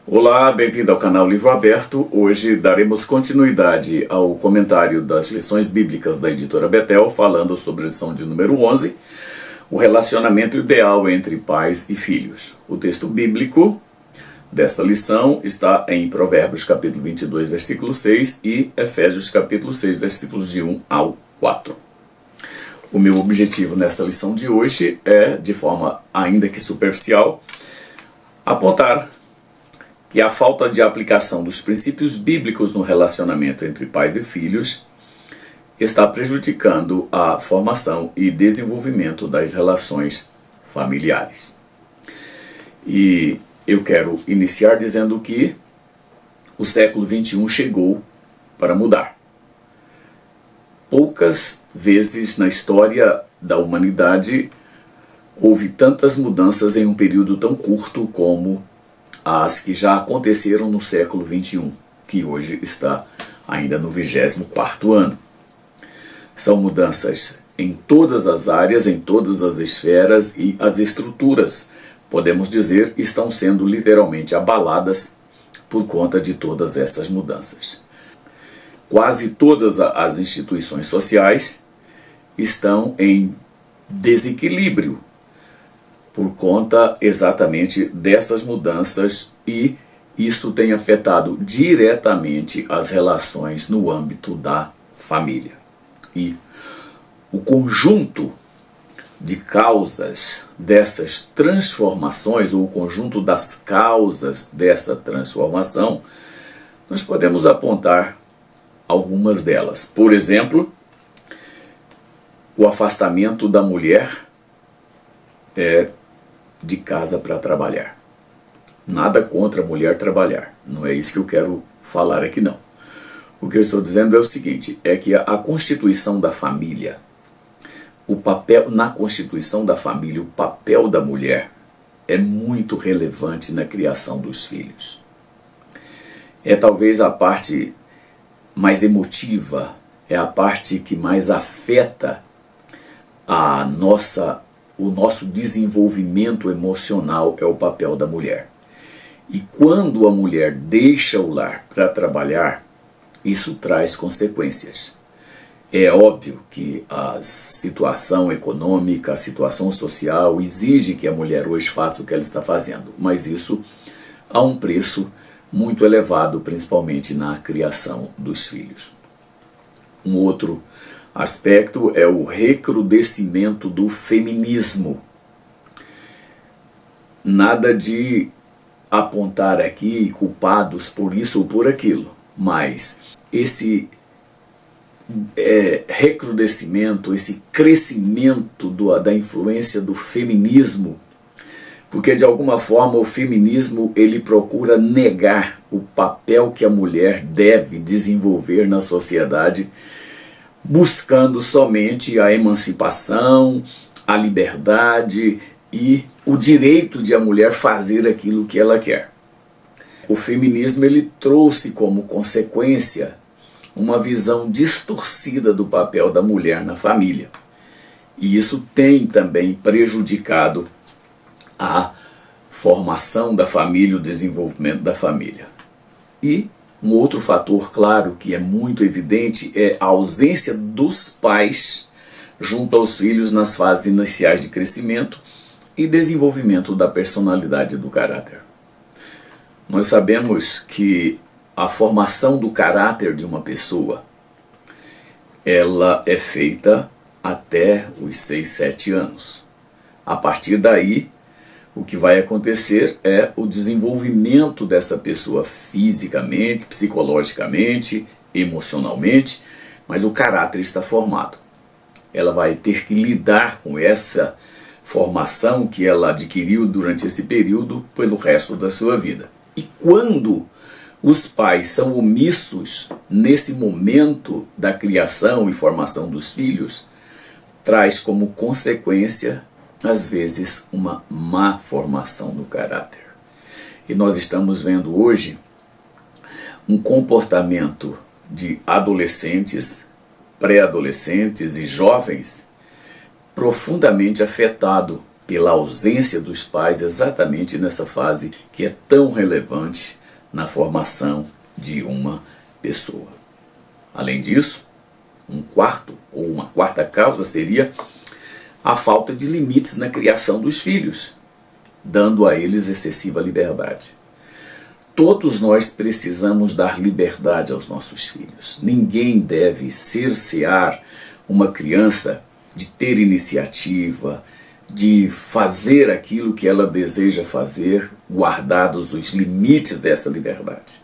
Olá, bem-vindo ao canal Livro Aberto. Hoje daremos continuidade ao comentário das lições bíblicas da editora Betel, falando sobre a lição de número 11, o relacionamento ideal entre pais e filhos. O texto bíblico desta lição está em Provérbios capítulo 22, versículo 6 e Efésios capítulo 6, versículos de 1 ao 4. O meu objetivo nesta lição de hoje é, de forma ainda que superficial, apontar que a falta de aplicação dos princípios bíblicos no relacionamento entre pais e filhos está prejudicando a formação e desenvolvimento das relações familiares. E eu quero iniciar dizendo que o século XXI chegou para mudar. Poucas vezes na história da humanidade houve tantas mudanças em um período tão curto como as que já aconteceram no século XXI, que hoje está ainda no 24º ano. São mudanças em todas as áreas, em todas as esferas, e as estruturas, podemos dizer, estão sendo literalmente abaladas por conta de todas essas mudanças. Quase todas as instituições sociais estão em desequilíbrio por conta exatamente dessas mudanças, e isso tem afetado diretamente as relações no âmbito da família. E o conjunto de causas dessas transformações, ou o conjunto das causas dessa transformação, nós podemos apontar algumas delas. Por exemplo, o afastamento da mulher de casa para trabalhar. Nada contra a mulher trabalhar, não é isso que eu quero falar aqui não. O que eu estou dizendo é o seguinte, é que a constituição da família, na constituição da família, o papel da mulher é muito relevante na criação dos filhos. É talvez a parte mais emotiva, é a parte que mais afeta o nosso desenvolvimento emocional, é o papel da mulher. E quando a mulher deixa o lar para trabalhar, isso traz consequências. É óbvio que a situação econômica, a situação social exige que a mulher hoje faça o que ela está fazendo, mas isso há um preço muito elevado, principalmente na criação dos filhos. Um outro aspecto é o recrudescimento do feminismo. Nada de apontar aqui culpados por isso ou por aquilo, mas esse recrudescimento, esse crescimento da influência do feminismo, porque de alguma forma o feminismo ele procura negar o papel que a mulher deve desenvolver na sociedade, buscando somente a emancipação, a liberdade e o direito de a mulher fazer aquilo que ela quer. O feminismo ele trouxe como consequência uma visão distorcida do papel da mulher na família. E isso tem também prejudicado a formação da família, o desenvolvimento da família. E um outro fator, claro, que é muito evidente, é a ausência dos pais junto aos filhos nas fases iniciais de crescimento e desenvolvimento da personalidade e do caráter. Nós sabemos que a formação do caráter de uma pessoa, ela é feita até os 6, 7 anos. A partir daí, o que vai acontecer é o desenvolvimento dessa pessoa fisicamente, psicologicamente, emocionalmente, mas o caráter está formado. Ela vai ter que lidar com essa formação que ela adquiriu durante esse período pelo resto da sua vida. E quando os pais são omissos nesse momento da criação e formação dos filhos, traz como consequência às vezes uma má formação no caráter. E nós estamos vendo hoje um comportamento de adolescentes, pré-adolescentes e jovens profundamente afetado pela ausência dos pais exatamente nessa fase que é tão relevante na formação de uma pessoa. Além disso, uma quarta causa seria a falta de limites na criação dos filhos, dando a eles excessiva liberdade. Todos nós precisamos dar liberdade aos nossos filhos. Ninguém deve cercear uma criança de ter iniciativa, de fazer aquilo que ela deseja fazer, guardados os limites dessa liberdade.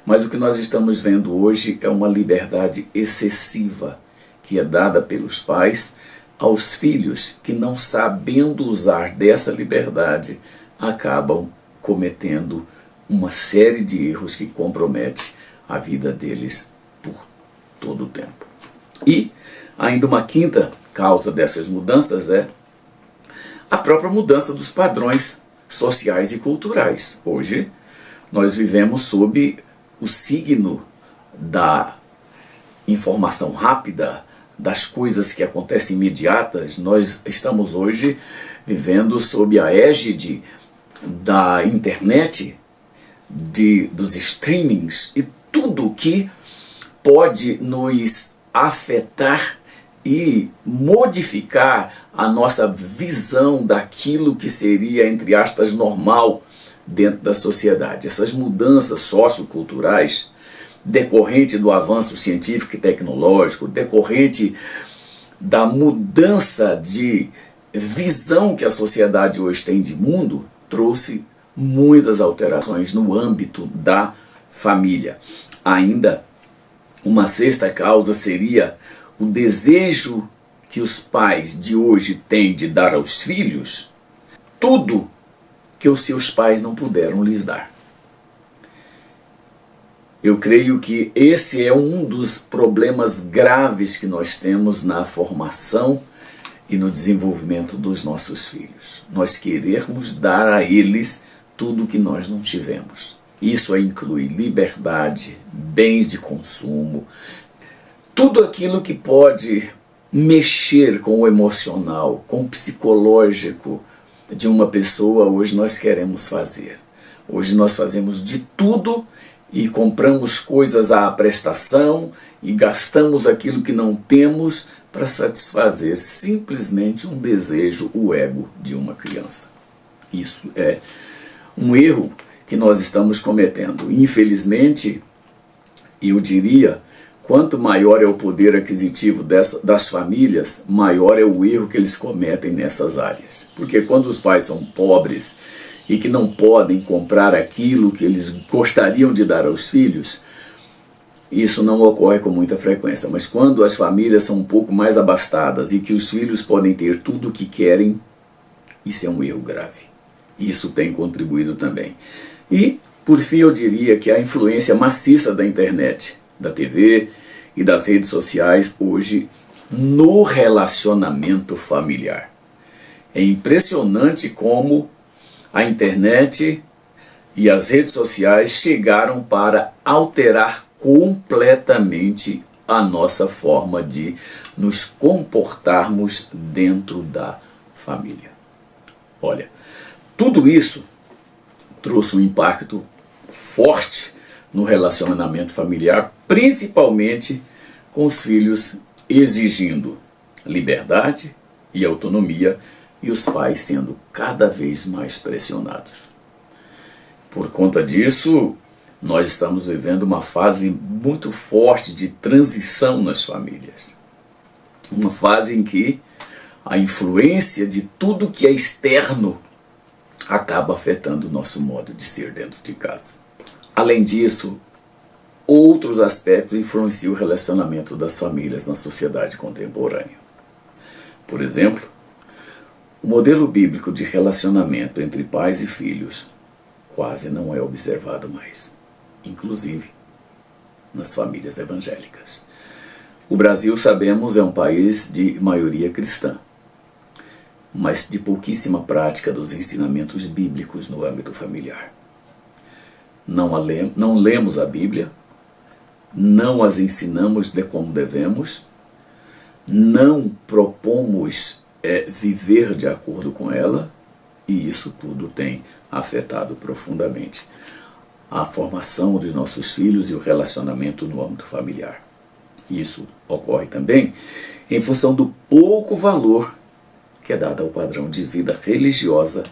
Mas o que nós estamos vendo hoje é uma liberdade excessiva que é dada pelos pais aos filhos que, não sabendo usar dessa liberdade, acabam cometendo uma série de erros que compromete a vida deles por todo o tempo. E ainda uma quinta causa dessas mudanças é a própria mudança dos padrões sociais e culturais. Hoje nós vivemos sob o signo da informação rápida, das coisas que acontecem imediatas. Nós estamos hoje vivendo sob a égide da internet, dos streamings e tudo que pode nos afetar e modificar a nossa visão daquilo que seria, entre aspas, normal dentro da sociedade. Essas mudanças socioculturais, decorrente do avanço científico e tecnológico, decorrente da mudança de visão que a sociedade hoje tem de mundo, trouxe muitas alterações no âmbito da família. Ainda uma sexta causa seria o desejo que os pais de hoje têm de dar aos filhos tudo que os seus pais não puderam lhes dar. Eu creio que esse é um dos problemas graves que nós temos na formação e no desenvolvimento dos nossos filhos. Nós queremos dar a eles tudo que nós não tivemos. Isso inclui liberdade, bens de consumo, tudo aquilo que pode mexer com o emocional, com o psicológico de uma pessoa, hoje nós queremos fazer. Hoje nós fazemos de tudo e compramos coisas à prestação e gastamos aquilo que não temos para satisfazer simplesmente um desejo, o ego de uma criança. Isso é um erro que nós estamos cometendo. Infelizmente, eu diria, quanto maior é o poder aquisitivo das famílias, maior é o erro que eles cometem nessas áreas. Porque quando os pais são pobres e que não podem comprar aquilo que eles gostariam de dar aos filhos, isso não ocorre com muita frequência. Mas quando as famílias são um pouco mais abastadas e que os filhos podem ter tudo o que querem, isso é um erro grave. Isso tem contribuído também. E, por fim, eu diria que a influência maciça da internet, da TV e das redes sociais hoje no relacionamento familiar. É impressionante como a internet e as redes sociais chegaram para alterar completamente a nossa forma de nos comportarmos dentro da família. Olha, tudo isso trouxe um impacto forte no relacionamento familiar, principalmente com os filhos exigindo liberdade e autonomia e os pais sendo cada vez mais pressionados. Por conta disso, nós estamos vivendo uma fase muito forte de transição nas famílias. Uma fase em que a influência de tudo que é externo acaba afetando o nosso modo de ser dentro de casa. Além disso, outros aspectos influenciam o relacionamento das famílias na sociedade contemporânea. Por exemplo, o modelo bíblico de relacionamento entre pais e filhos quase não é observado mais, inclusive nas famílias evangélicas. O Brasil, sabemos, é um país de maioria cristã, mas de pouquíssima prática dos ensinamentos bíblicos no âmbito familiar. Não lemos a Bíblia, não as ensinamos de como devemos, não propomos viver de acordo com ela, e isso tudo tem afetado profundamente a formação de nossos filhos e o relacionamento no âmbito familiar. Isso ocorre também em função do pouco valor que é dado ao padrão de vida religiosa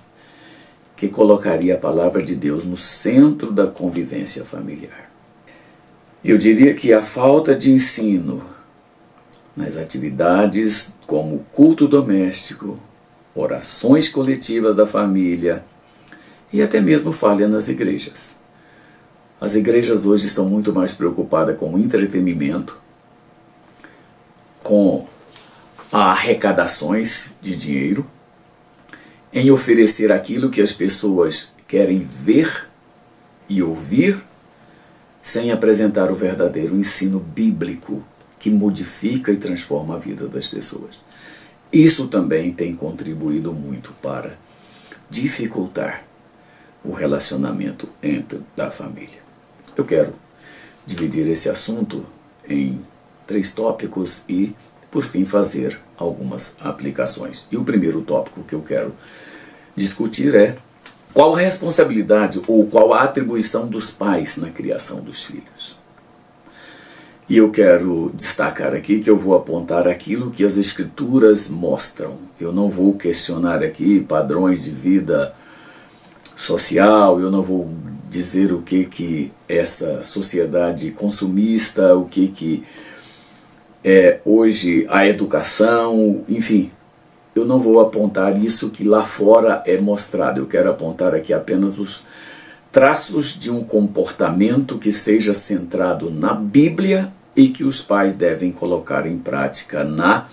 que colocaria a palavra de Deus no centro da convivência familiar. Eu diria que a falta de ensino nas atividades como culto doméstico, orações coletivas da família e até mesmo falha nas igrejas. As igrejas hoje estão muito mais preocupadas com o entretenimento, com arrecadações de dinheiro, em oferecer aquilo que as pessoas querem ver e ouvir, sem apresentar o verdadeiro ensino bíblico que modifica e transforma a vida das pessoas. Isso também tem contribuído muito para dificultar o relacionamento dentro da família. Eu quero dividir esse assunto em 3 tópicos e, por fim, fazer algumas aplicações. E o primeiro tópico que eu quero discutir é qual a responsabilidade ou qual a atribuição dos pais na criação dos filhos. E eu quero destacar aqui que eu vou apontar aquilo que as Escrituras mostram. Eu não vou questionar aqui padrões de vida social, eu não vou dizer o que essa sociedade consumista, o que é hoje a educação, enfim. Eu não vou apontar isso que lá fora é mostrado. Eu quero apontar aqui apenas os traços de um comportamento que seja centrado na Bíblia e que os pais devem colocar em prática na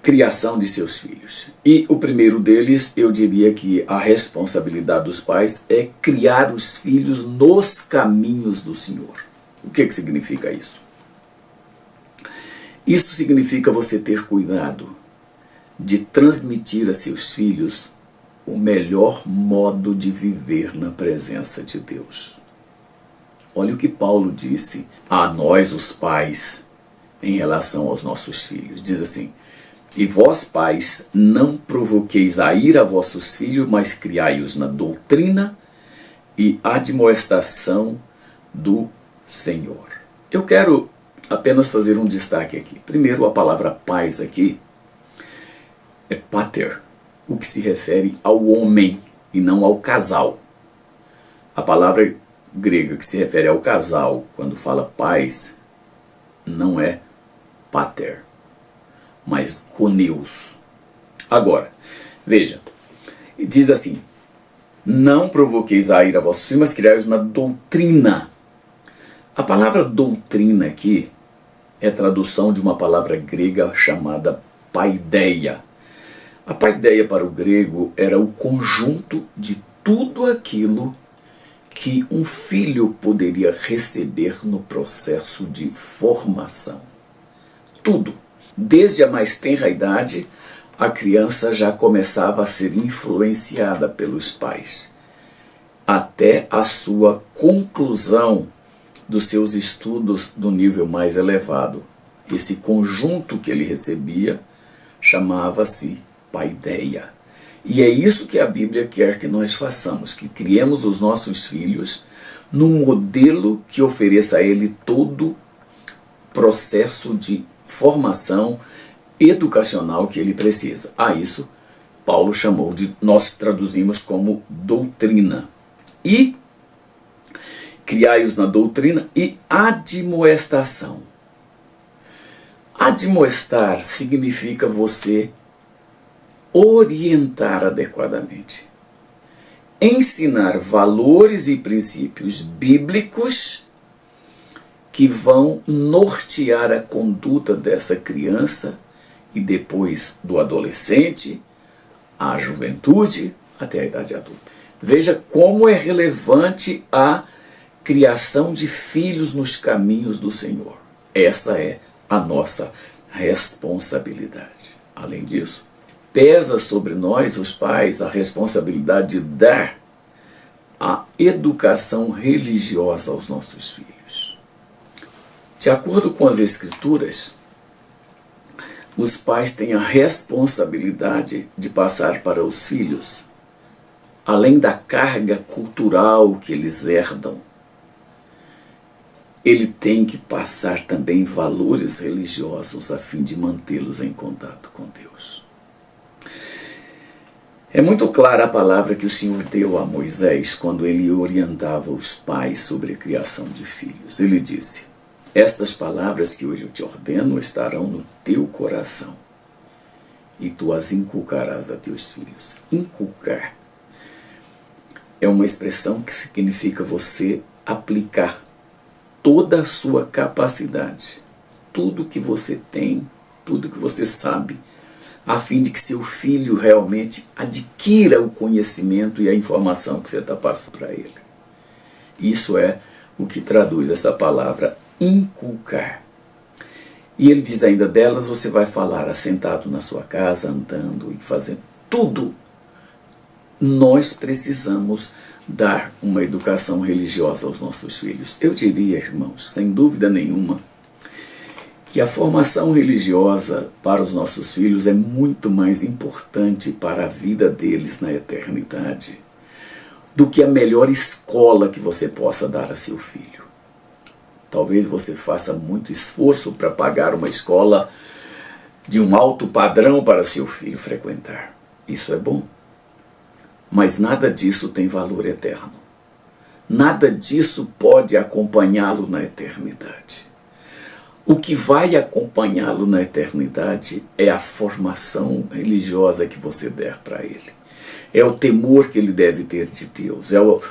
criação de seus filhos. E o primeiro deles, eu diria que a responsabilidade dos pais é criar os filhos nos caminhos do Senhor. O que significa isso? Isso significa você ter cuidado de transmitir a seus filhos o melhor modo de viver na presença de Deus. Olha o que Paulo disse a nós, os pais, em relação aos nossos filhos. Diz assim: e vós, pais, não provoqueis a ira a vossos filhos, mas criai-os na doutrina e admoestação do Senhor. Eu quero apenas fazer um destaque aqui. Primeiro, a palavra pais aqui é pater, o que se refere ao homem e não ao casal. A palavra grega que se refere ao casal, quando fala pais, não é pater, mas goneus. Agora, veja, diz assim: não provoqueis a ira a vossos filhos, mas criai-os na doutrina. A palavra doutrina aqui é a tradução de uma palavra grega chamada paideia. A paideia para o grego era o conjunto de tudo aquilo que um filho poderia receber no processo de formação. Tudo. Desde a mais tenra idade, a criança já começava a ser influenciada pelos pais, até a sua conclusão dos seus estudos do nível mais elevado. Esse conjunto que ele recebia chamava-se paideia. E é isso que a Bíblia quer que nós façamos, que criemos os nossos filhos num modelo que ofereça a ele todo o processo de formação educacional que ele precisa. A isso Paulo chamou de, nós traduzimos como doutrina. E criai-os na doutrina e admoestação. Admoestar significa você orientar adequadamente. Ensinar valores e princípios bíblicos que vão nortear a conduta dessa criança e depois do adolescente, à juventude, até a idade adulta. Veja como é relevante a criação de filhos nos caminhos do Senhor. Essa é a nossa responsabilidade. Além disso, pesa sobre nós, os pais, a responsabilidade de dar a educação religiosa aos nossos filhos. De acordo com as Escrituras, os pais têm a responsabilidade de passar para os filhos, além da carga cultural que eles herdam, ele tem que passar também valores religiosos a fim de mantê-los em contato com Deus. É muito clara a palavra que o Senhor deu a Moisés quando ele orientava os pais sobre a criação de filhos. Ele disse: estas palavras que hoje eu te ordeno estarão no teu coração e tu as inculcarás a teus filhos. Inculcar é uma expressão que significa você aplicar toda a sua capacidade, tudo que você tem, tudo que você sabe, a fim de que seu filho realmente adquira o conhecimento e a informação que você está passando para ele. Isso é o que traduz essa palavra inculcar. E ele diz ainda: delas você vai falar assentado na sua casa, andando e fazendo tudo. Nós precisamos dar uma educação religiosa aos nossos filhos. Eu diria, irmãos, sem dúvida nenhuma, que a formação religiosa para os nossos filhos é muito mais importante para a vida deles na eternidade do que a melhor escola que você possa dar a seu filho. Talvez você faça muito esforço para pagar uma escola de um alto padrão para seu filho frequentar. Isso é bom. Mas nada disso tem valor eterno. Nada disso pode acompanhá-lo na eternidade. O que vai acompanhá-lo na eternidade é a formação religiosa que você der para ele. É o temor que ele deve ter de Deus, é o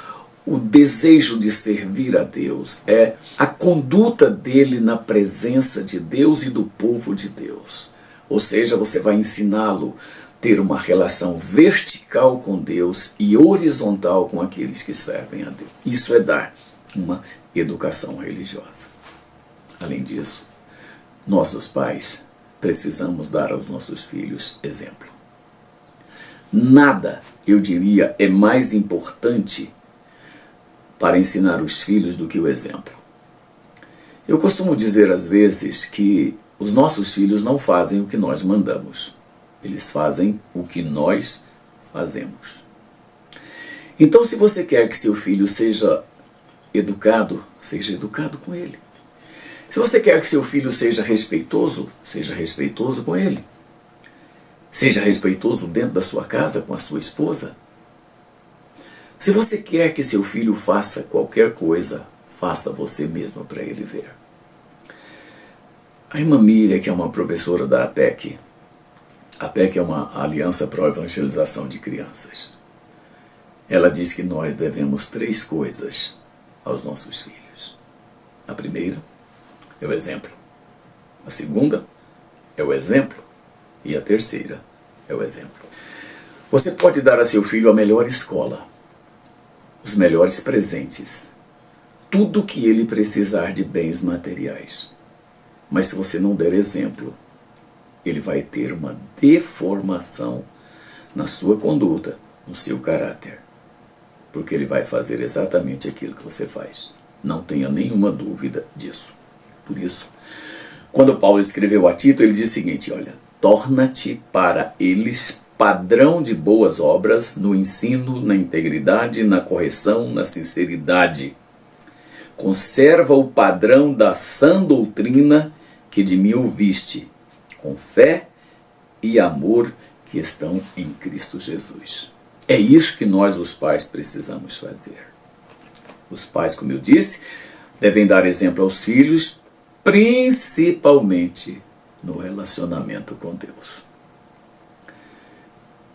desejo de servir a Deus, é a conduta dele na presença de Deus e do povo de Deus. Ou seja, você vai ensiná-lo a ter uma relação vertical com Deus e horizontal com aqueles que servem a Deus. Isso é dar uma educação religiosa. Além disso, nós, os pais, precisamos dar aos nossos filhos exemplo. Nada, eu diria, é mais importante para ensinar os filhos do que o exemplo. Eu costumo dizer às vezes que os nossos filhos não fazem o que nós mandamos. Eles fazem o que nós fazemos. Então, se você quer que seu filho seja educado com ele. Se você quer que seu filho seja respeitoso com ele. Seja respeitoso dentro da sua casa com a sua esposa. Se você quer que seu filho faça qualquer coisa, faça você mesmo para ele ver. A irmã Miriam, que é uma professora da APEC, a APEC é uma aliança para a evangelização de crianças. Ela diz que nós devemos 3 coisas aos nossos filhos. A primeira é o exemplo. A segunda é o exemplo. E a terceira é o exemplo. Você pode dar a seu filho a melhor escola, os melhores presentes, tudo o que ele precisar de bens materiais. Mas se você não der exemplo, ele vai ter uma deformação na sua conduta, no seu caráter. Porque ele vai fazer exatamente aquilo que você faz. Não tenha nenhuma dúvida disso. Por isso, quando Paulo escreveu a Tito, ele diz o seguinte: olha, torna-te para eles padrão de boas obras no ensino, na integridade, na correção, na sinceridade. Conserva o padrão da sã doutrina que de mim ouviste, com fé e amor que estão em Cristo Jesus. É isso que nós, os pais, precisamos fazer. Os pais, como eu disse, devem dar exemplo aos filhos, principalmente no relacionamento com Deus.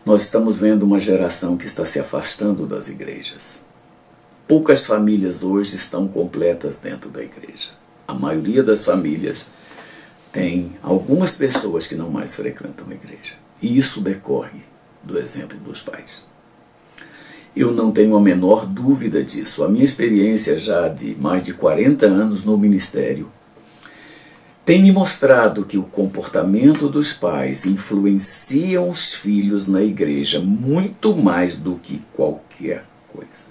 Nós estamos vendo uma geração que está se afastando das igrejas. Poucas famílias hoje estão completas dentro da igreja. A maioria das famílias tem algumas pessoas que não mais frequentam a igreja. E isso decorre do exemplo dos pais. Eu não tenho a menor dúvida disso. A minha experiência já de mais de 40 anos no ministério tem me mostrado que o comportamento dos pais influencia os filhos na igreja muito mais do que qualquer coisa.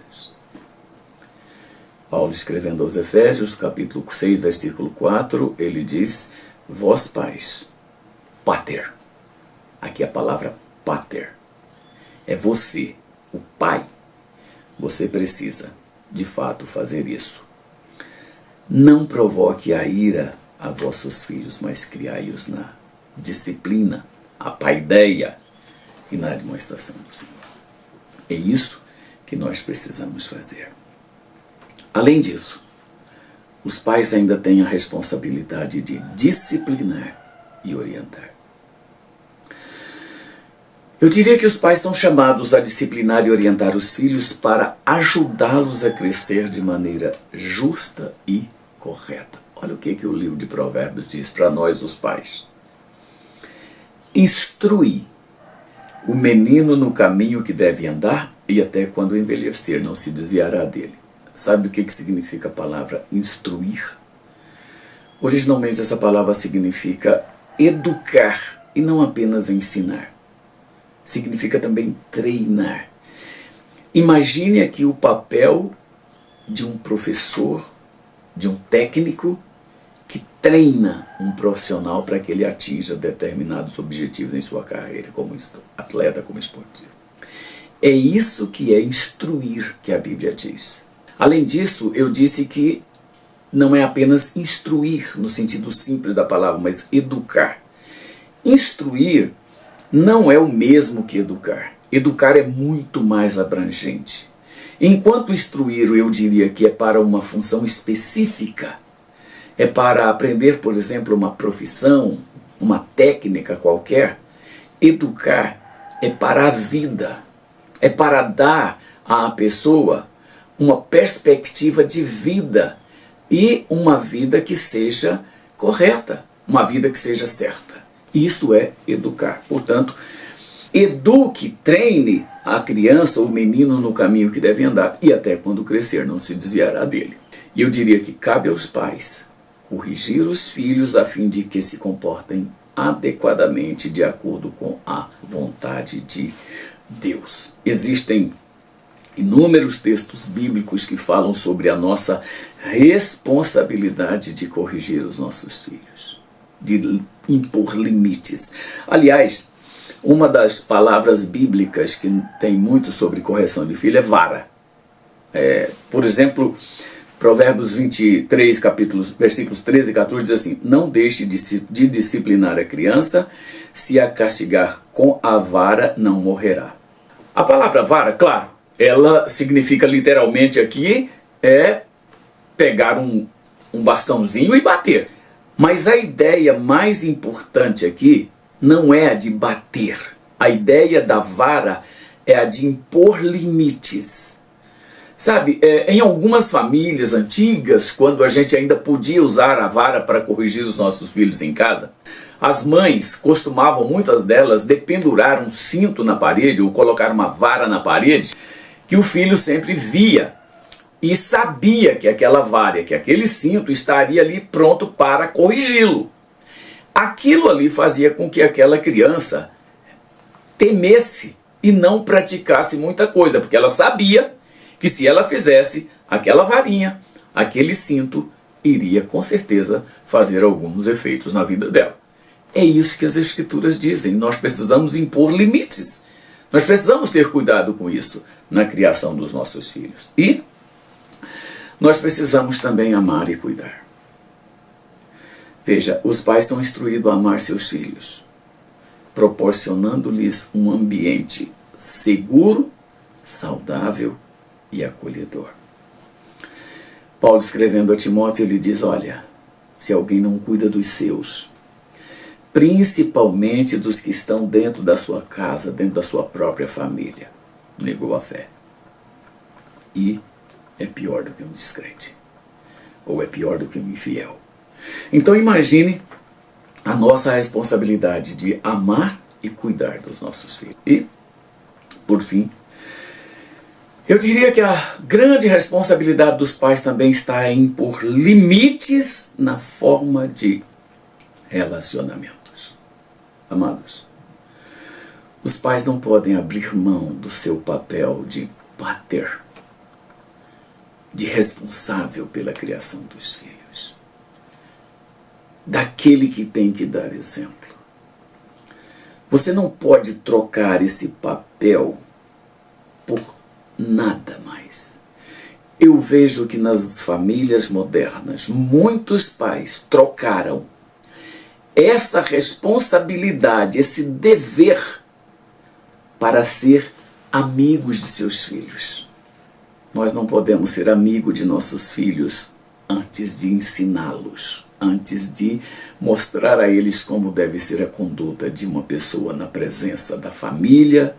Paulo, escrevendo aos Efésios, capítulo 6, versículo 4, ele diz: vós pais, pater. Aqui a palavra pater. É você, o pai. Você precisa, de fato, fazer isso. Não provoque a ira a vossos filhos, mas criai-os na disciplina, a paideia e na demonstração do Senhor. É isso que nós precisamos fazer. Além disso, os pais ainda têm a responsabilidade de disciplinar e orientar. Eu diria que os pais são chamados a disciplinar e orientar os filhos para ajudá-los a crescer de maneira justa e correta. Olha o que o livro de Provérbios diz para nós, os pais. Instrui o menino no caminho que deve andar e até quando envelhecer não se desviará dele. Sabe o que significa a palavra instruir? Originalmente essa palavra significa educar e não apenas ensinar. Significa também treinar. Imagine aqui o papel de um professor, de um técnico que treina um profissional para que ele atinja determinados objetivos em sua carreira como atleta, como esportista. É isso que é instruir, que a Bíblia diz. Além disso, eu disse que não é apenas instruir no sentido simples da palavra, mas educar. Instruir não é o mesmo que educar. Educar é muito mais abrangente. Enquanto instruir, eu diria que é para uma função específica, é para aprender, por exemplo, uma profissão, uma técnica qualquer. Educar é para a vida, é para dar à pessoa uma perspectiva de vida e uma vida que seja correta, uma vida que seja certa. Isso é educar. Portanto, eduque, treine a criança ou o menino no caminho que deve andar e até quando crescer não se desviará dele. E eu diria que cabe aos pais corrigir os filhos a fim de que se comportem adequadamente de acordo com a vontade de Deus. Existem inúmeros textos bíblicos que falam sobre a nossa responsabilidade de corrigir os nossos filhos, de impor limites. Aliás, uma das palavras bíblicas que tem muito sobre correção de filho é vara. Por exemplo, Provérbios 23, versículos 13 e 14 diz assim: não deixe de disciplinar a criança, se a castigar com a vara não morrerá. A palavra vara, claro, ela significa literalmente aqui pegar um bastãozinho e bater. Mas a ideia mais importante aqui não é a de bater. A ideia da vara é a de impor limites. Sabe, em algumas famílias antigas, quando a gente ainda podia usar a vara para corrigir os nossos filhos em casa, as mães costumavam, muitas delas, dependurar um cinto na parede ou colocar uma vara na parede que o filho sempre via e sabia que aquela vara, que aquele cinto estaria ali pronto para corrigi-lo. Aquilo ali fazia com que aquela criança temesse e não praticasse muita coisa, porque ela sabia que se ela fizesse aquela varinha, aquele cinto iria com certeza fazer alguns efeitos na vida dela. É isso que as Escrituras dizem. Nós precisamos impor limites. Nós precisamos ter cuidado com isso na criação dos nossos filhos. E nós precisamos também amar e cuidar. Veja, os pais são instruídos a amar seus filhos, proporcionando-lhes um ambiente seguro, saudável e acolhedor. Paulo, escrevendo a Timóteo, ele diz: olha, se alguém não cuida dos seus, principalmente dos que estão dentro da sua casa, dentro da sua própria família, negou a fé. E é pior do que um descrente, ou é pior do que um infiel. Então imagine a nossa responsabilidade de amar e cuidar dos nossos filhos. E, por fim, eu diria que a grande responsabilidade dos pais também está em impor limites na forma de relacionamentos. Amados, os pais não podem abrir mão do seu papel de pater, de responsável pela criação dos filhos, daquele que tem que dar exemplo. Você não pode trocar esse papel por nada mais. Eu vejo que nas famílias modernas, muitos pais trocaram essa responsabilidade, esse dever, para ser amigos de seus filhos. Nós não podemos ser amigos de nossos filhos antes de ensiná-los, antes de mostrar a eles como deve ser a conduta de uma pessoa na presença da família,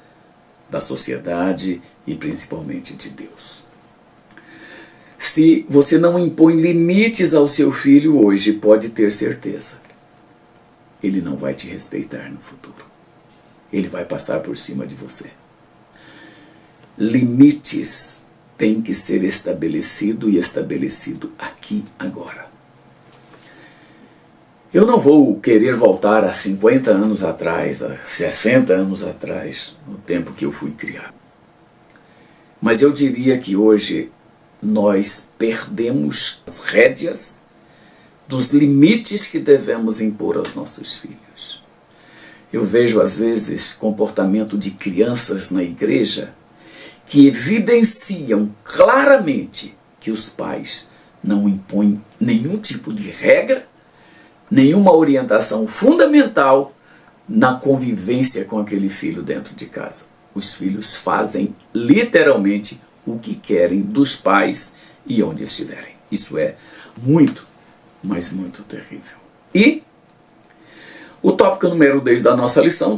da sociedade e principalmente de Deus. Se você não impõe limites ao seu filho hoje, pode ter certeza, ele não vai te respeitar no futuro. Ele vai passar por cima de você. Limites têm que ser estabelecido e estabelecido aqui agora. Eu não vou querer voltar a 50 anos atrás, a 60 anos atrás, no tempo que eu fui criado. Mas eu diria que hoje nós perdemos as rédeas dos limites que devemos impor aos nossos filhos. Eu vejo às vezes comportamento de crianças na igreja que evidenciam claramente que os pais não impõem nenhum tipo de regra, nenhuma orientação fundamental na convivência com aquele filho dentro de casa. Os filhos fazem literalmente o que querem dos pais e onde estiverem. Isso é muito, mas muito terrível. E o tópico número 10 da nossa lição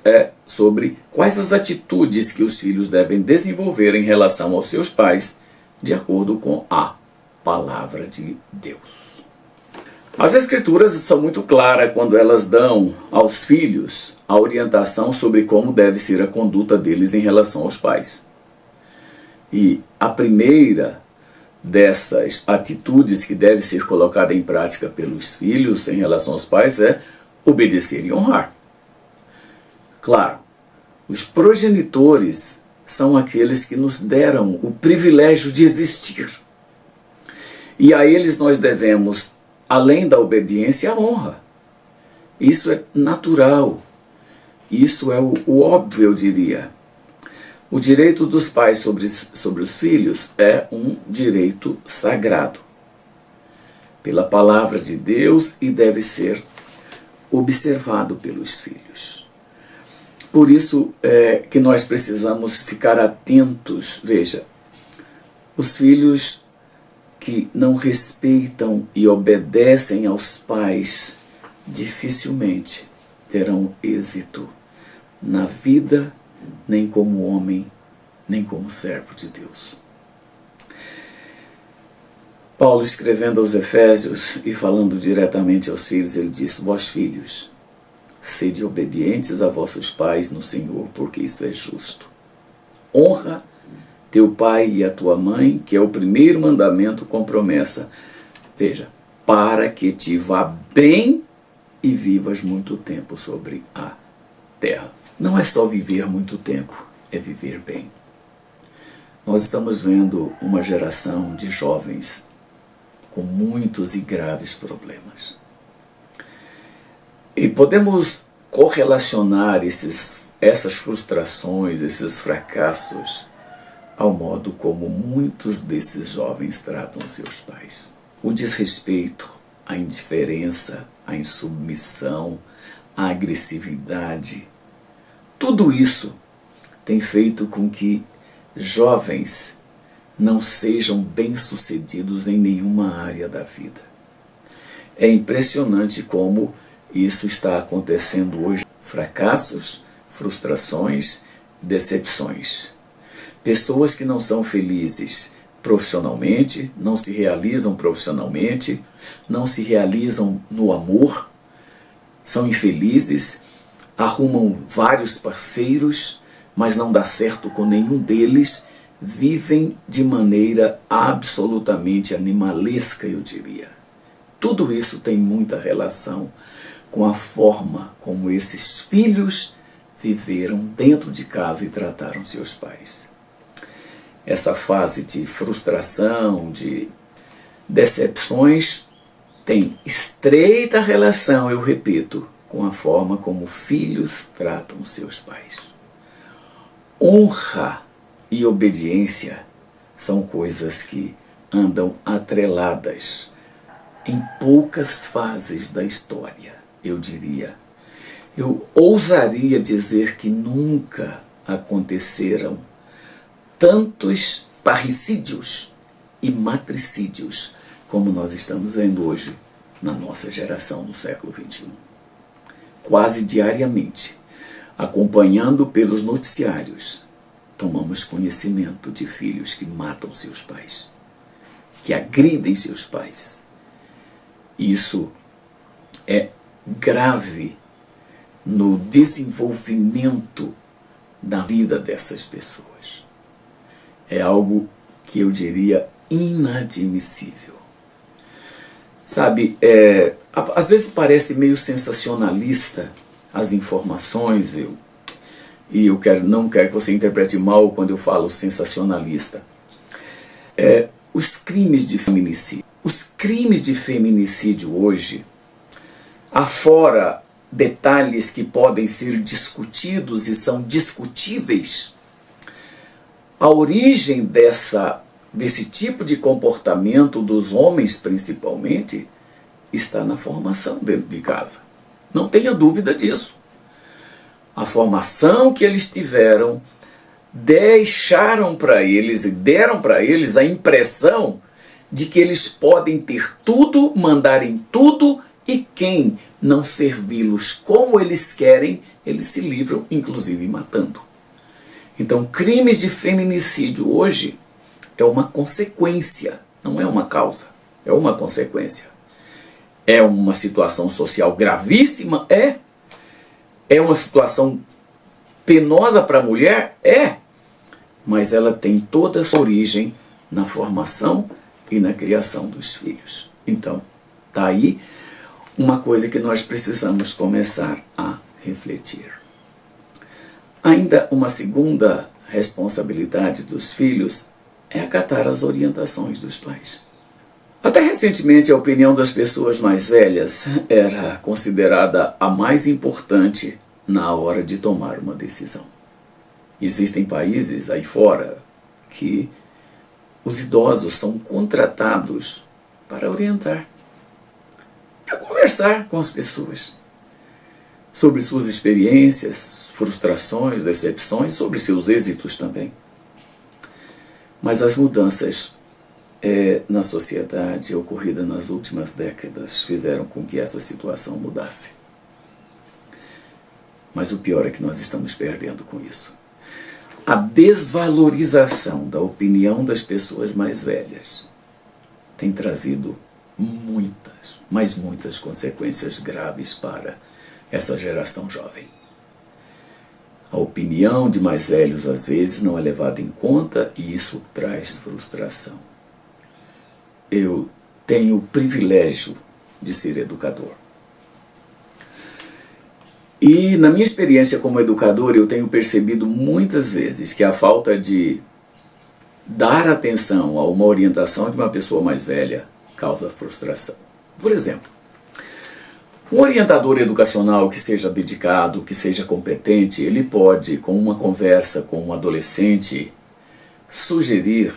é sobre quais as atitudes que os filhos devem desenvolver em relação aos seus pais, de acordo com a palavra de Deus. As Escrituras são muito claras quando elas dão aos filhos a orientação sobre como deve ser a conduta deles em relação aos pais. E a primeira dessas atitudes que deve ser colocada em prática pelos filhos em relação aos pais é obedecer e honrar. Claro, os progenitores são aqueles que nos deram o privilégio de existir. E a eles nós devemos, além da obediência, a honra. Isso é natural. Isso é o óbvio, eu diria. O direito dos pais sobre os filhos é um direito sagrado, pela palavra de Deus, e deve ser observado pelos filhos. Por isso que nós precisamos ficar atentos. Veja, os filhos que não respeitam e obedecem aos pais dificilmente terão êxito na vida, nem como homem, nem como servo de Deus. Paulo, escrevendo aos Efésios e falando diretamente aos filhos, ele diz: vós filhos, sede obedientes a vossos pais no Senhor, porque isso é justo. Honra teu pai e a tua mãe, que é o primeiro mandamento com promessa. Veja, para que te vá bem e vivas muito tempo sobre a terra. Não é só viver muito tempo, é viver bem. Nós estamos vendo uma geração de jovens com muitos e graves problemas. E podemos correlacionar essas frustrações, esses fracassos, ao modo como muitos desses jovens tratam seus pais. O desrespeito, a indiferença, a insubmissão, a agressividade, tudo isso tem feito com que jovens não sejam bem-sucedidos em nenhuma área da vida. É impressionante como isso está acontecendo hoje. Fracassos, frustrações, decepções. Pessoas que não são felizes profissionalmente, não se realizam profissionalmente, não se realizam no amor, são infelizes, arrumam vários parceiros, mas não dá certo com nenhum deles, vivem de maneira absolutamente animalesca, eu diria. Tudo isso tem muita relação com a forma como esses filhos viveram dentro de casa e trataram seus pais. Essa fase de frustração, de decepções, tem estreita relação, eu repito, com com a forma como filhos tratam seus pais. Honra e obediência são coisas que andam atreladas em poucas fases da história, eu diria. Eu ousaria dizer que nunca aconteceram tantos parricídios e matricídios como nós estamos vendo hoje na nossa geração no século XXI. Quase diariamente, acompanhando pelos noticiários, tomamos conhecimento de filhos que matam seus pais, que agridem seus pais. Isso é grave no desenvolvimento da vida dessas pessoas. É algo que eu diria inadmissível. Sabe, às vezes parece meio sensacionalista as informações, e eu não quero que você interprete mal quando eu falo sensacionalista. Os crimes de feminicídio. Os crimes de feminicídio hoje, afora detalhes que podem ser discutidos e são discutíveis, a origem desse tipo de comportamento dos homens, principalmente, está na formação dentro de casa. Não tenha dúvida disso. A formação que eles tiveram deixaram para eles e deram para eles a impressão de que eles podem ter tudo, mandarem tudo, e quem não servi-los como eles querem, eles se livram, inclusive matando. Então, crimes de feminicídio hoje é uma consequência, não é uma causa, é uma consequência. É uma situação social gravíssima? É uma situação penosa para a mulher? Mas ela tem toda a sua origem na formação e na criação dos filhos. Então, está aí uma coisa que nós precisamos começar a refletir. Ainda uma segunda responsabilidade dos filhos é acatar as orientações dos pais. Até recentemente, a opinião das pessoas mais velhas era considerada a mais importante na hora de tomar uma decisão. Existem países aí fora que os idosos são contratados para orientar, para conversar com as pessoas sobre suas experiências, frustrações, decepções, sobre seus êxitos também. Mas as mudanças na sociedade ocorridas nas últimas décadas fizeram com que essa situação mudasse. Mas o pior é que nós estamos perdendo com isso. A desvalorização da opinião das pessoas mais velhas tem trazido muitas, mas muitas consequências graves para essa geração jovem. A opinião de mais velhos às vezes não é levada em conta e isso traz frustração. Eu tenho o privilégio de ser educador. E na minha experiência como educador, eu tenho percebido muitas vezes que a falta de dar atenção a uma orientação de uma pessoa mais velha causa frustração. Por exemplo, um orientador educacional que seja dedicado, que seja competente, ele pode, com uma conversa com um adolescente, sugerir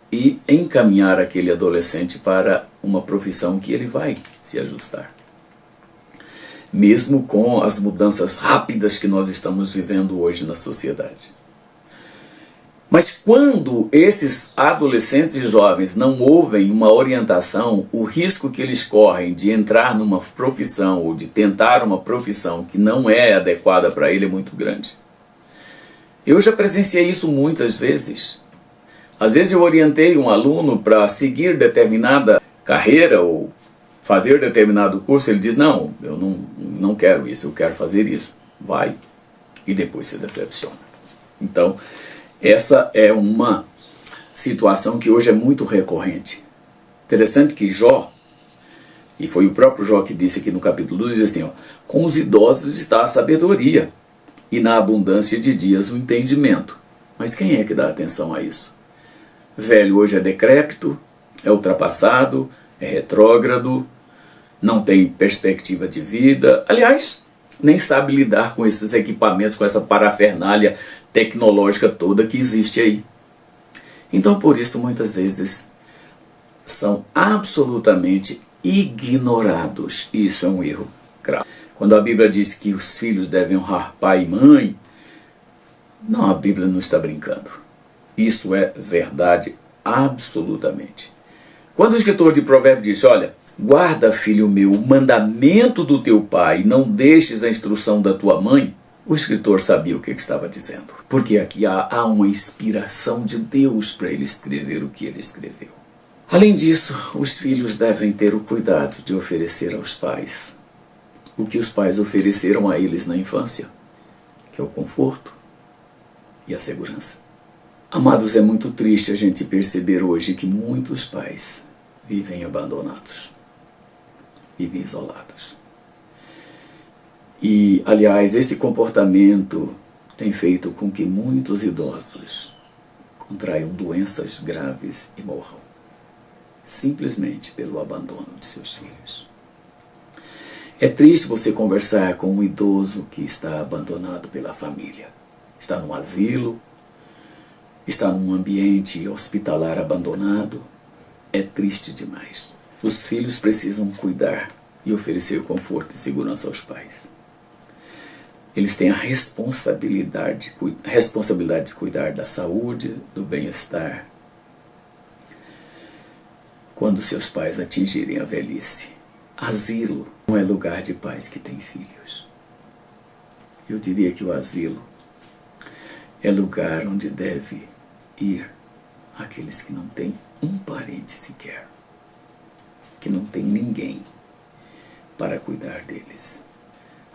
e encaminhar aquele adolescente para uma profissão que ele vai se ajustar. Mesmo com as mudanças rápidas que nós estamos vivendo hoje na sociedade. Mas quando esses adolescentes e jovens não ouvem uma orientação, o risco que eles correm de entrar numa profissão ou de tentar uma profissão que não é adequada para ele é muito grande. Eu já presenciei isso muitas vezes. Às vezes eu orientei um aluno para seguir determinada carreira ou fazer determinado curso, ele diz, não, eu não quero isso, eu quero fazer isso. Vai. E depois se decepciona. Então, essa é uma situação que hoje é muito recorrente. Interessante que Jó, e foi o próprio Jó que disse aqui no capítulo 2, diz assim, ó, com os idosos está a sabedoria, e na abundância de dias o entendimento. Mas quem é que dá atenção a isso? Velho hoje é decrépito, é ultrapassado, é retrógrado, não tem perspectiva de vida. Aliás, nem sabe lidar com esses equipamentos, com essa parafernália tecnológica toda que existe aí. Então, por isso, muitas vezes, são absolutamente ignorados. Isso é um erro grave. Quando a Bíblia diz que os filhos devem honrar pai e mãe, não, a Bíblia não está brincando. Isso é verdade absolutamente. Quando o escritor de Provérbios disse, olha, guarda, filho meu, o mandamento do teu pai, não deixes a instrução da tua mãe, o escritor sabia o que estava dizendo. Porque aqui há uma inspiração de Deus para ele escrever o que ele escreveu. Além disso, os filhos devem ter o cuidado de oferecer aos pais o que os pais ofereceram a eles na infância, que é o conforto e a segurança. Amados, é muito triste a gente perceber hoje que muitos pais vivem abandonados, vivem isolados. E, aliás, esse comportamento tem feito com que muitos idosos contraiam doenças graves e morram, simplesmente pelo abandono de seus filhos. É triste você conversar com um idoso que está abandonado pela família. Está num asilo, está num ambiente hospitalar abandonado. É triste demais. Os filhos precisam cuidar e oferecer conforto e segurança aos pais. Eles têm a responsabilidade de cuidar da saúde, do bem-estar, quando seus pais atingirem a velhice. Asilo não é lugar de pais que têm filhos. Eu diria que o asilo é lugar onde deve ir aqueles que não têm um parente sequer, que não tem ninguém para cuidar deles.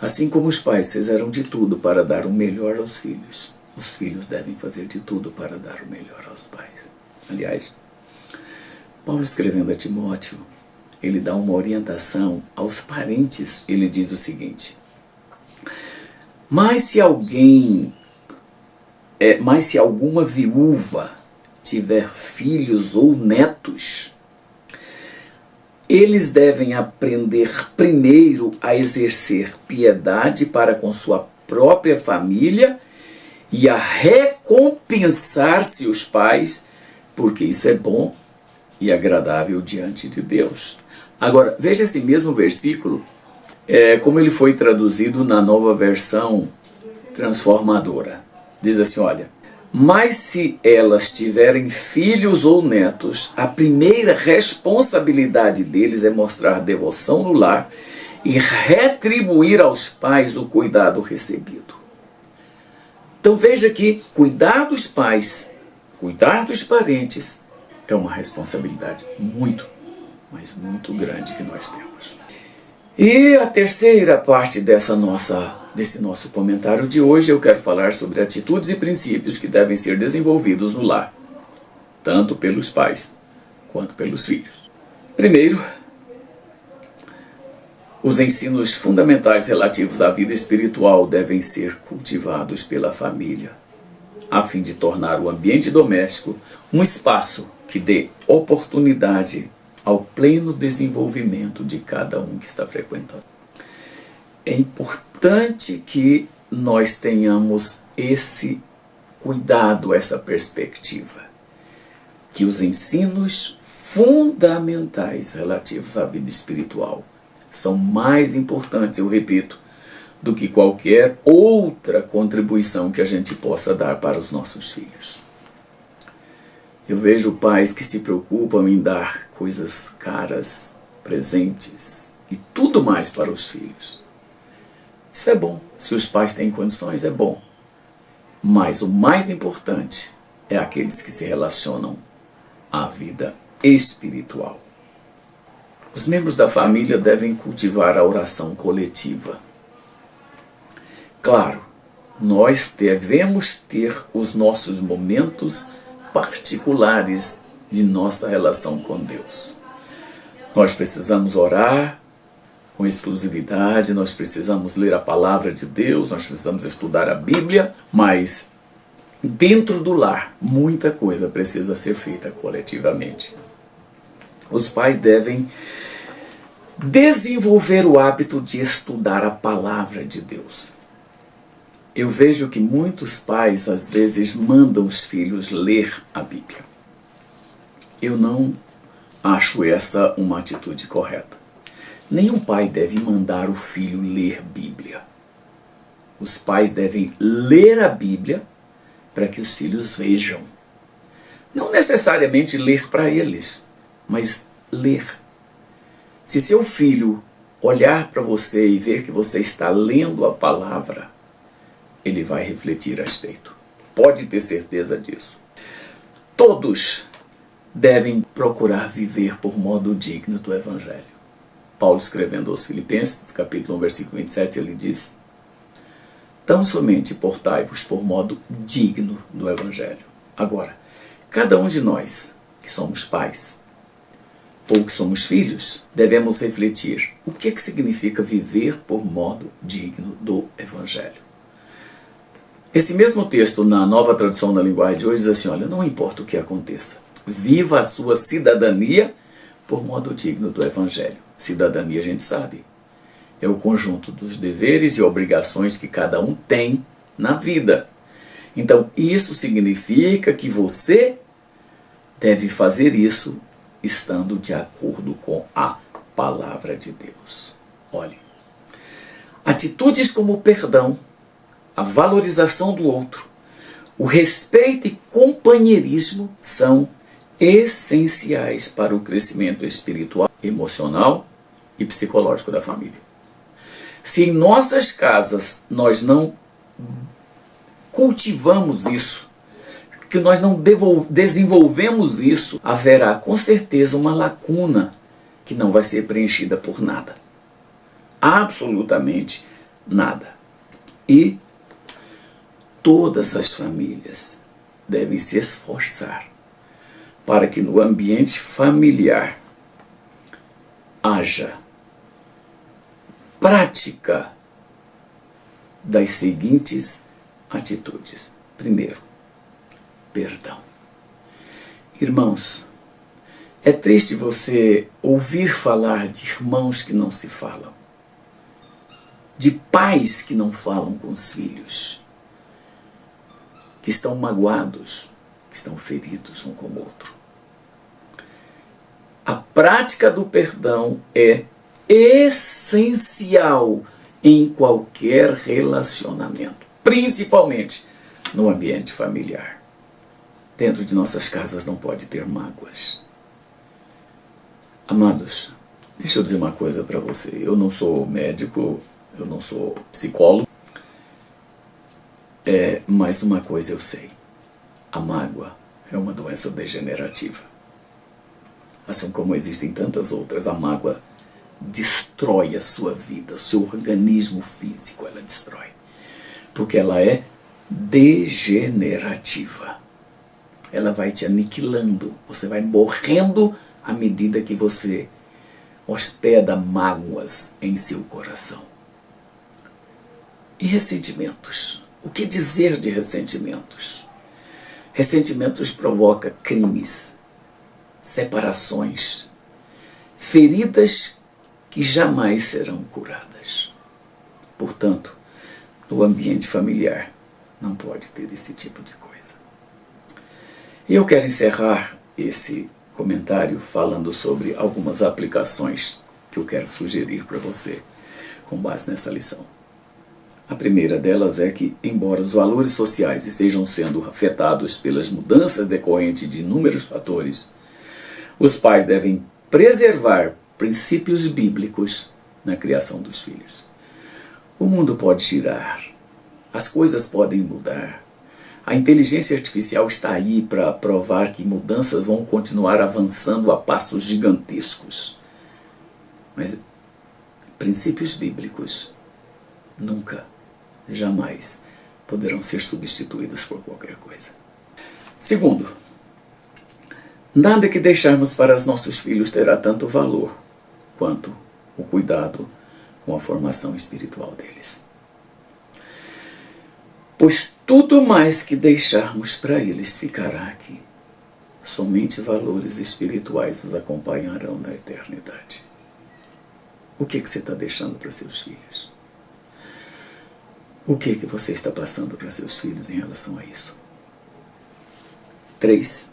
Assim como os pais fizeram de tudo para dar o melhor aos filhos, os filhos devem fazer de tudo para dar o melhor aos pais. Aliás, Paulo, escrevendo a Timóteo, ele dá uma orientação aos parentes. Ele diz o seguinte: mas se alguma viúva tiver filhos ou netos, eles devem aprender primeiro a exercer piedade para com sua própria família e a recompensar seus pais, porque isso é bom e agradável diante de Deus. Agora, veja esse mesmo versículo, como ele foi traduzido na Nova Versão Transformadora. Diz assim, olha: mas se elas tiverem filhos ou netos, a primeira responsabilidade deles é mostrar devoção no lar e retribuir aos pais o cuidado recebido. Então veja que cuidar dos pais, cuidar dos parentes, é uma responsabilidade muito, mas muito grande que nós temos. E a terceira parte desse nosso comentário de hoje, eu quero falar sobre atitudes e princípios que devem ser desenvolvidos no lar, tanto pelos pais quanto pelos filhos. Primeiro, os ensinos fundamentais relativos à vida espiritual devem ser cultivados pela família, a fim de tornar o ambiente doméstico um espaço que dê oportunidade ao pleno desenvolvimento de cada um que está frequentando. É importante que nós tenhamos esse cuidado, essa perspectiva, que os ensinos fundamentais relativos à vida espiritual são mais importantes, eu repito, do que qualquer outra contribuição que a gente possa dar para os nossos filhos. Eu vejo pais que se preocupam em dar coisas caras, presentes e tudo mais para os filhos. Isso é bom. Se os pais têm condições, é bom. Mas o mais importante é aqueles que se relacionam à vida espiritual. Os membros da família devem cultivar a oração coletiva. Claro, nós devemos ter os nossos momentos particulares de nossa relação com Deus. Nós precisamos orar com exclusividade, nós precisamos ler a palavra de Deus, nós precisamos estudar a Bíblia, mas dentro do lar, muita coisa precisa ser feita coletivamente. Os pais devem Desenvolver o hábito de estudar a palavra de Deus. Eu vejo que muitos pais, às vezes, mandam os filhos ler a Bíblia. Eu não acho essa uma atitude correta. Nenhum pai deve mandar o filho ler Bíblia. Os pais devem ler a Bíblia para que os filhos vejam. Não necessariamente ler para eles, mas ler. Se seu filho olhar para você e ver que você está lendo a palavra, ele vai refletir a respeito. Pode ter certeza disso. Todos devem procurar viver por modo digno do Evangelho. Paulo, escrevendo aos Filipenses, capítulo 1, versículo 27, ele diz: tão somente portai-vos por modo digno do Evangelho. Agora, cada um de nós, que somos pais, ou que somos filhos, devemos refletir o que significa viver por modo digno do Evangelho. Esse mesmo texto, na Nova Tradução da Linguagem de hoje, diz assim: olha, não importa o que aconteça, viva a sua cidadania por modo digno do Evangelho. Cidadania, a gente sabe, é o conjunto dos deveres e obrigações que cada um tem na vida. Então, isso significa que você deve fazer isso estando de acordo com a palavra de Deus. Olhe, atitudes como o perdão, a valorização do outro, o respeito e companheirismo são essenciais para o crescimento espiritual, emocional e psicológico da família. Se em nossas casas nós não cultivamos isso, que nós não desenvolvemos isso, haverá com certeza uma lacuna que não vai ser preenchida por nada. Absolutamente nada. E todas as famílias devem se esforçar para que no ambiente familiar haja prática das seguintes atitudes. Primeiro, perdão. Irmãos, é triste você ouvir falar de irmãos que não se falam, de pais que não falam com os filhos, que estão magoados, que estão feridos um com o outro. A prática do perdão é essencial em qualquer relacionamento, principalmente no ambiente familiar. Dentro de nossas casas não pode ter mágoas. Amados, deixa eu dizer uma coisa para você. Eu não sou médico, eu não sou psicólogo, mas uma coisa eu sei. A mágoa é uma doença degenerativa. Assim como existem tantas outras, a mágoa destrói a sua vida, o seu organismo físico ela destrói. Porque ela é degenerativa. Ela vai te aniquilando, você vai morrendo à medida que você hospeda mágoas em seu coração. E ressentimentos? O que dizer de ressentimentos? Ressentimentos provoca crimes, separações, feridas que jamais serão curadas. Portanto, no ambiente familiar não pode ter esse tipo de coisa. E eu quero encerrar esse comentário falando sobre algumas aplicações que eu quero sugerir para você com base nessa lição. A primeira delas é que, embora os valores sociais estejam sendo afetados pelas mudanças decorrentes de inúmeros fatores, os pais devem preservar princípios bíblicos na criação dos filhos. O mundo pode girar, as coisas podem mudar. A inteligência artificial está aí para provar que mudanças vão continuar avançando a passos gigantescos. Mas princípios bíblicos nunca, jamais poderão ser substituídos por qualquer coisa. Segundo, nada que deixarmos para os nossos filhos terá tanto valor quanto o cuidado com a formação espiritual deles. Pois tudo mais que deixarmos para eles ficará aqui. Somente valores espirituais os acompanharão na eternidade. O que você está deixando para seus filhos? O que você está passando para seus filhos em relação a isso? 3.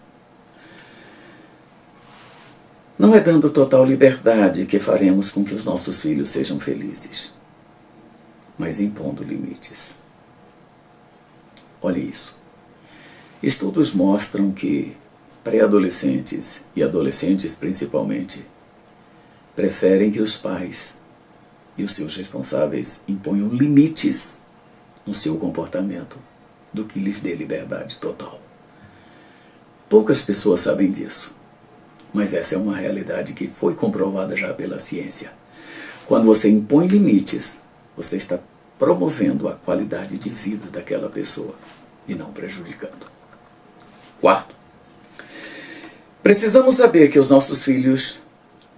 Não é dando total liberdade que faremos com que os nossos filhos sejam felizes, mas impondo limites. Olhe isso. Estudos mostram que pré-adolescentes e adolescentes principalmente preferem que os pais e os seus responsáveis imponham limites no seu comportamento do que lhes dê liberdade total. Poucas pessoas sabem disso, mas essa é uma realidade que foi comprovada já pela ciência. Quando você impõe limites, você está promovendo a qualidade de vida daquela pessoa e não prejudicando. 4. Precisamos saber que os nossos filhos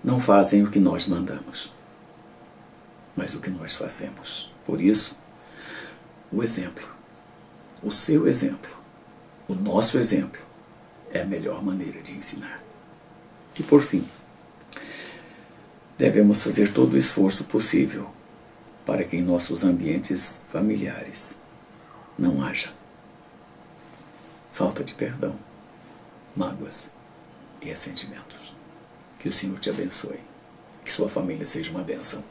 não fazem o que nós mandamos, mas o que nós fazemos. Por isso, o exemplo, o seu exemplo, o nosso exemplo é a melhor maneira de ensinar. E por fim, devemos fazer todo o esforço possível para que em nossos ambientes familiares não haja falta de perdão, mágoas e ressentimentos. Que o Senhor te abençoe. Que sua família seja uma bênção.